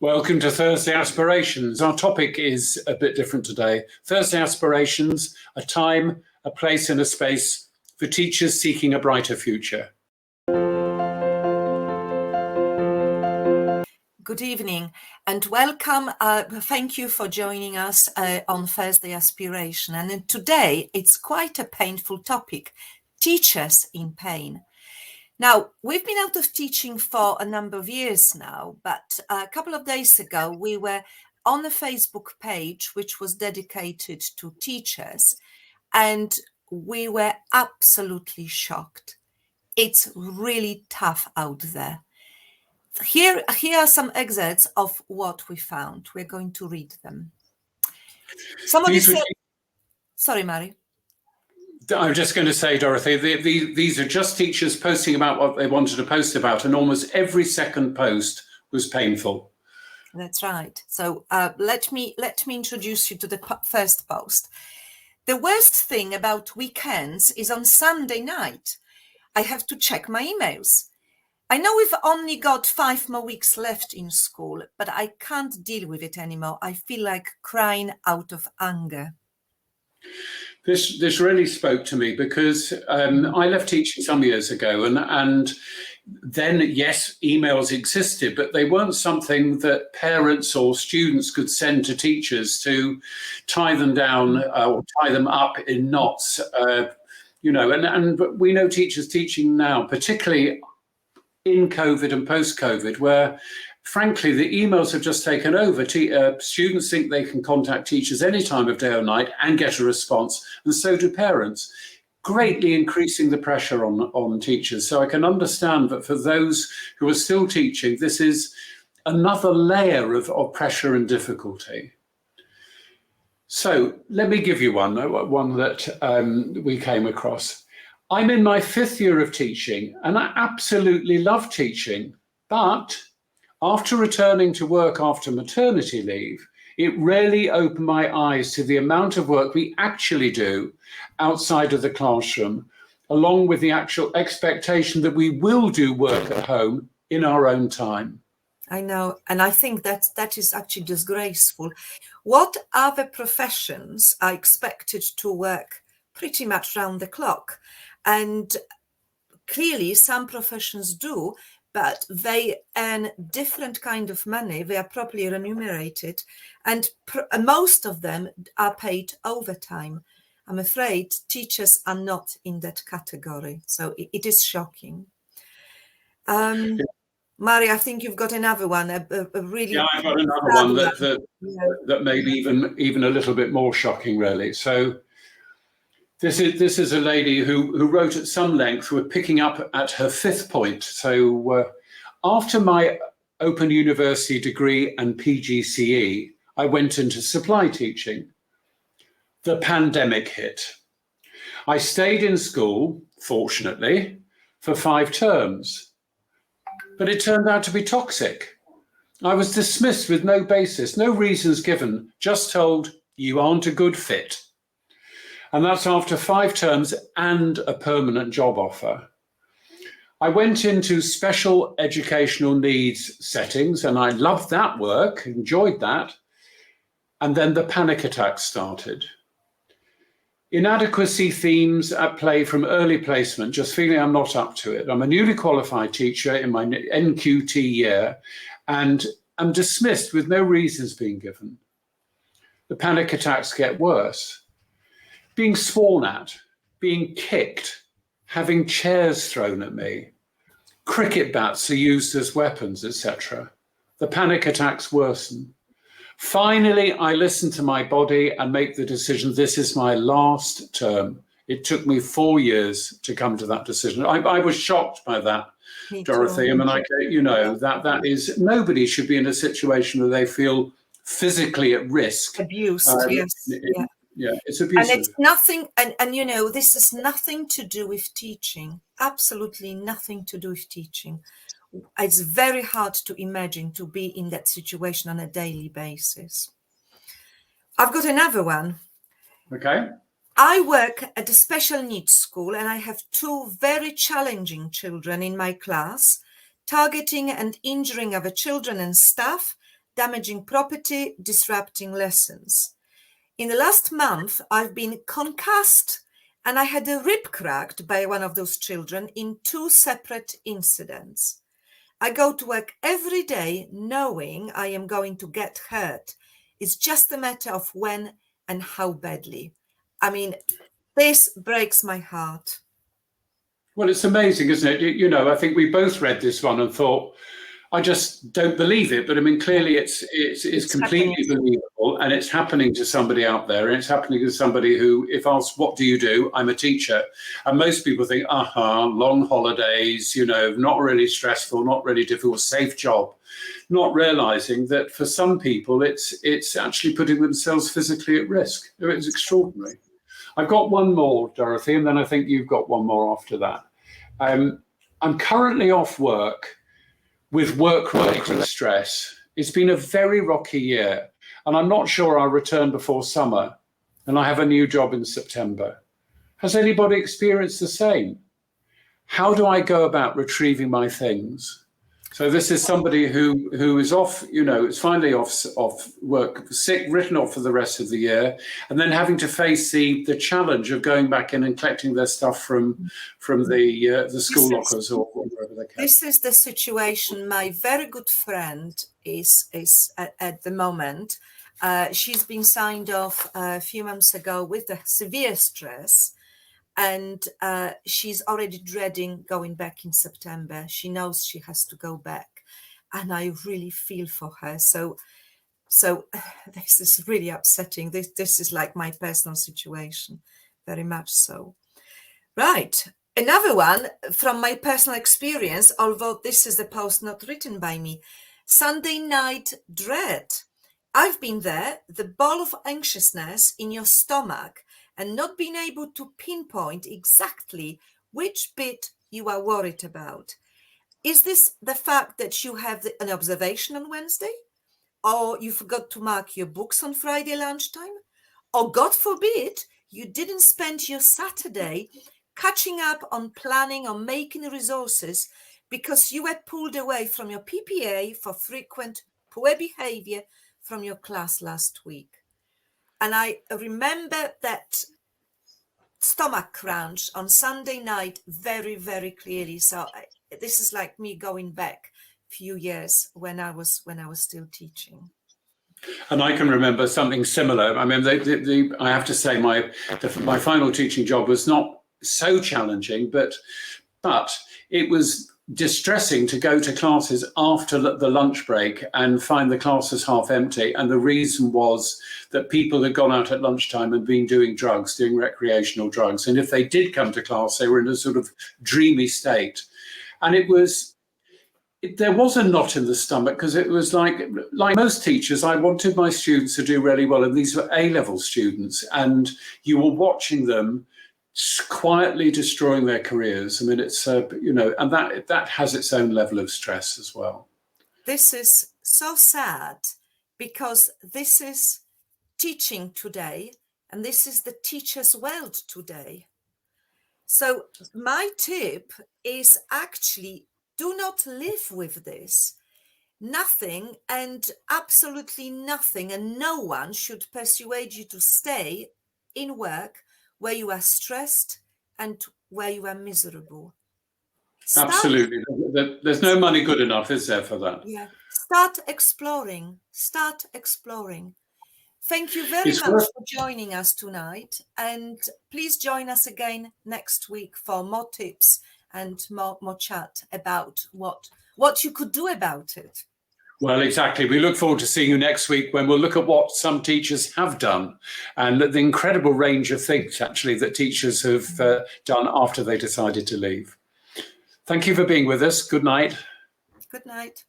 Welcome to Thursday Aspirations. Our topic is a bit different today. Thursday Aspirations, a time, a place and a space for teachers seeking a brighter future. Good evening and welcome. Thank you for joining us on Thursday Aspiration. And today it's quite a painful topic, teachers in pain. Now, we've been out of teaching for a number of years now, but a couple of days ago, we were on a Facebook page which was dedicated to teachers, and we were absolutely shocked. It's really tough out there. Here are some excerpts of what we found. We're going to read them. Somebody said, sorry, Mary. I was just going to say, Dorothy, these are just teachers posting about what they wanted to post about, and almost every second post was painful. That's right. So let me introduce you to the first post. The worst thing about weekends is on Sunday night. I have to check my emails. I know we've only got 5 more weeks left in school, but I can't deal with it anymore. I feel like crying out of anger. This really spoke to me because I left teaching some years ago, and then, yes, emails existed, but they weren't something that parents or students could send to teachers to tie them down or tie them up in knots, and we know teachers teaching now, particularly in COVID and post-COVID, where frankly, the emails have just taken over. Students think they can contact teachers any time of day or night and get a response, and so do parents, greatly increasing the pressure on teachers. So I can understand that for those who are still teaching, this is another layer of pressure and difficulty. So let me give you one that we came across. I'm in my 5th year of teaching, and I absolutely love teaching, but after returning to work after maternity leave, it really opened my eyes to the amount of work we actually do outside of the classroom, along with the actual expectation that we will do work at home in our own time. I know, and I think that is actually disgraceful. What other professions are expected to work pretty much round the clock? And clearly some professions do, but they earn different kind of money. They are properly remunerated, and most of them are paid overtime. I'm afraid teachers are not in that category, so it is shocking. Mari, I think you've got another one. A really yeah, I've got another one that may be even a little bit more shocking, really. So this is a lady who wrote at some length. We're picking up at her 5th point. So after my Open University degree and PGCE, I went into supply teaching. The pandemic hit. I stayed in school, fortunately, for 5 terms, but it turned out to be toxic. I was dismissed with no basis, no reasons given, just told you aren't a good fit. And that's after 5 terms and a permanent job offer. I went into special educational needs settings, and I loved that work, enjoyed that. And then the panic attacks started. Inadequacy themes at play from early placement, just feeling I'm not up to it. I'm a newly qualified teacher in my NQT year, and I'm dismissed with no reasons being given. The panic attacks get worse. Being sworn at, being kicked, having chairs thrown at me, cricket bats are used as weapons, etc. The panic attacks worsen. Finally, I listen to my body and make the decision, this is my last term. It took me 4 years to come to that decision. I was shocked by that, Dorothy. I mean, that is, nobody should be in a situation where they feel physically at risk. Abused, yes. Yeah, it's abusive. And it's nothing, and this is nothing to do with teaching, absolutely nothing to do with teaching. It's very hard to imagine to be in that situation on a daily basis. I've got another one. Okay. I work at a special needs school, and I have 2 very challenging children in my class, targeting and injuring other children and staff, damaging property, disrupting lessons. In the last month, I've been concussed and I had a rib cracked by one of those children in 2 separate incidents. I go to work every day knowing I am going to get hurt. It's just a matter of when and how badly. I mean, this breaks my heart. Well, it's amazing, isn't it? You know, I think we both read this one and thought, I just don't believe it. But I mean, clearly it's completely believable, and it's happening to somebody out there, and it's happening to somebody who, if asked, what do you do? I'm a teacher. And most people think, long holidays, you know, not really stressful, not really difficult, safe job, not realizing that for some people, it's actually putting themselves physically at risk. It's extraordinary. I've got one more, Dorothy, and then I think you've got one more after that. I'm currently off work with work-related stress. It's been a very rocky year, and I'm not sure I'll return before summer, and I have a new job in September. Has anybody experienced the same? How do I go about retrieving my things? So this is somebody who is off, you know, is finally off work, sick, written off for the rest of the year, and then having to face the challenge of going back in and collecting their stuff from the school lockers or wherever they can. This is the situation my very good friend is at the moment. She's been signed off a few months ago with the severe stress. And she's already dreading going back in September. She knows she has to go back. And I really feel for her. So this is really upsetting. This is like my personal situation, very much so. Right. Another one from my personal experience, although this is a post not written by me. Sunday night dread. I've been there, the ball of anxiousness in your stomach, and not being able to pinpoint exactly which bit you are worried about. Is this the fact that you have an observation on Wednesday? Or you forgot to mark your books on Friday lunchtime? Or God forbid, you didn't spend your Saturday catching up on planning or making resources because you were pulled away from your PPA for frequent poor behavior from your class last week. And I remember that stomach crunch on Sunday night very, very clearly. So this is like me going back a few years when I was still teaching. And I can remember something similar. I mean, I have to say my final teaching job was not so challenging, but it was distressing to go to classes after the lunch break and find the classes half empty. And the reason was that people had gone out at lunchtime and been doing recreational drugs. And if they did come to class, they were in a sort of dreamy state. And there was a knot in the stomach because it was like most teachers, I wanted my students to do really well. And these were A-level students, and you were watching them quietly destroying their careers. I mean, it's you know, and that has its own level of stress as well. This is so sad because this is teaching today, and this is the teacher's world today. So my tip is actually do not live with this. Nothing and absolutely nothing, and no one should persuade you to stay in work where you are stressed and where you are miserable. Absolutely. There's no money good enough, is there, for that? Yeah. Start exploring. Thank you very much for joining us tonight. And please join us again next week for more tips and more chat about what you could do about it. Well, exactly. We look forward to seeing you next week when we'll look at what some teachers have done and the incredible range of things, actually, that teachers have done after they decided to leave. Thank you for being with us. Good night. Good night.